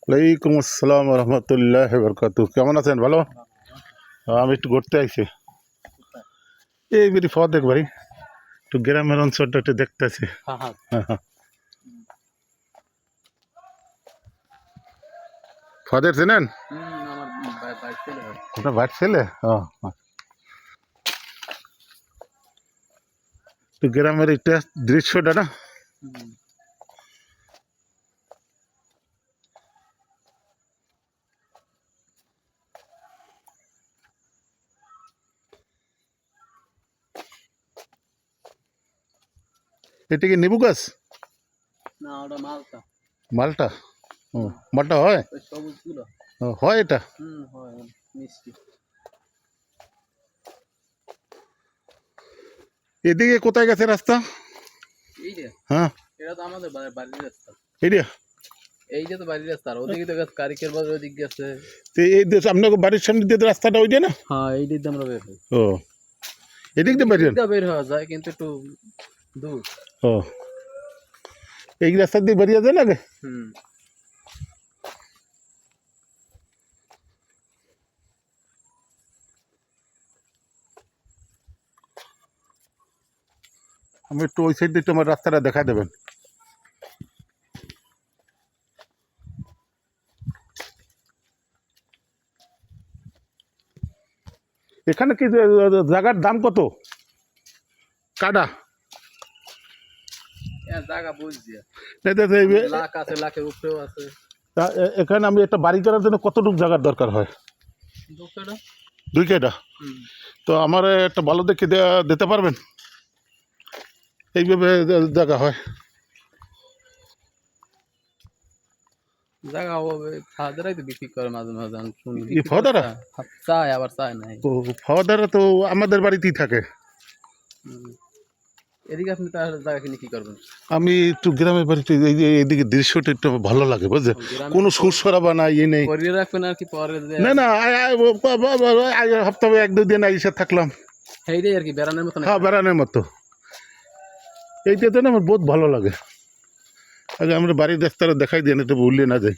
ওয়ালাইকুম আসসালাম রহমতুল্লাহ বরকাতু। কেমন আছেন? ভালো। আমি একটু ঘুরতে আইছি, এই বেরি ফদ একবারই একটু গ্রামের অঞ্চলটা একটু দেখতেছি। হ্যাঁ, ফদের চেনেন? আপনার ভাইট ছেলে? একটু গ্রামের একটা দৃশ্যটা না, এটা কি নেবু গাছ? না, ওটা মালটা। মালটা? ও, মালটা হয়? ওই সবুজগুলো। হয় এটা? হয় মিষ্টি। এদিকে কোথায় গেছে রাস্তা? এই যে, হ্যাঁ, এটা তো আমাদের বাড়ির রাস্তা। এইটা এই যে তো বাড়ির রাস্তা, আর ওদিকে তো গেছে কারিকের বাজার, ওদিক গেছে। তো এই আপনার বাড়ির সামনে দিয়ে তো রাস্তাটা ওইটা না? হ্যাঁ, এই দিক দিয়ে আমরা বের হই। ও, এদিক দিয়ে বেরিয়ে? বের হওয়া যায় কিন্তু একটু দূর। ও, এই রাস্তা দিয়ে বেরিয়ে যায় না আগে? আমি একটু ওই সাইড দিয়ে একটু আমার রাস্তাটা দেখা দেবেন। এখানে কি জায়গার দাম কত কাটা? জায়গা বুঝছি, এই- লাখ আছে, লাখের উপরেও আছে। এখানে আমি একটা বাড়ি করার জন্য কতটুকু জায়গার দরকার হয়? 2 কাঠা। তো আমার একটা ভালো দেখে দিতে পারবেন? এইভাবে জায়গা হয়? জায়গা হবে, ফাদারাই তো বিক্রি করে মাঝে মাঝে, আমি শুনি। এই ফাদারা? চায় আবার চায় নাই। ও, ফাদারা তো আমাদের বাড়িতেই থাকে। এদিকে আপনি তার জায়গা কিনে কি করবেন? আমি একটু গ্রামের বাড়িতে এইদিকে দৃশ্যটা একটু ভালো লাগে, বুঝলেন? কোনো সুরসরা নাই, ইয়ে নেই। করিয়ে রাখবেন আর কি, পরে না না, সপ্তাহে 1-2 দিন আইসা থাকলাম। সেইটাই আর কি, বেড়ানোর মতো। হ্যাঁ, বেড়ানোর মতো। এইটাতে না আমার বহুত ভালো লাগে। আগে আমরা বাড়ির রাস্তাটা দেখাই দিই, এটা ভুললে না যাই।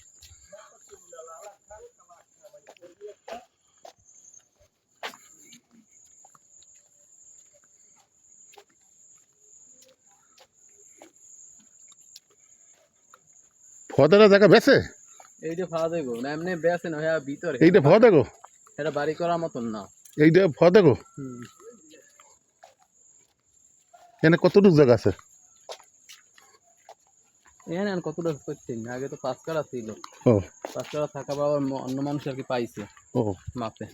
ফদারা জায়গা বেছে? এইটা ফাওয়া দেগো না, এমনি বেছে না, হ্যাঁ ভিতরে। এইটা ফোয়া দেখো, এটা বাড়ি করার মতন না। এইটা ফোয়া দেখো। এখানে কতটুকু জায়গা আছে? এখানে আর কতটা করছি না, আগে তো 5 কাঠা ছিল। ও, 5 কাঠা থাকা বাবা অন্য মানুষ আর কি পাইছে ও মাপে।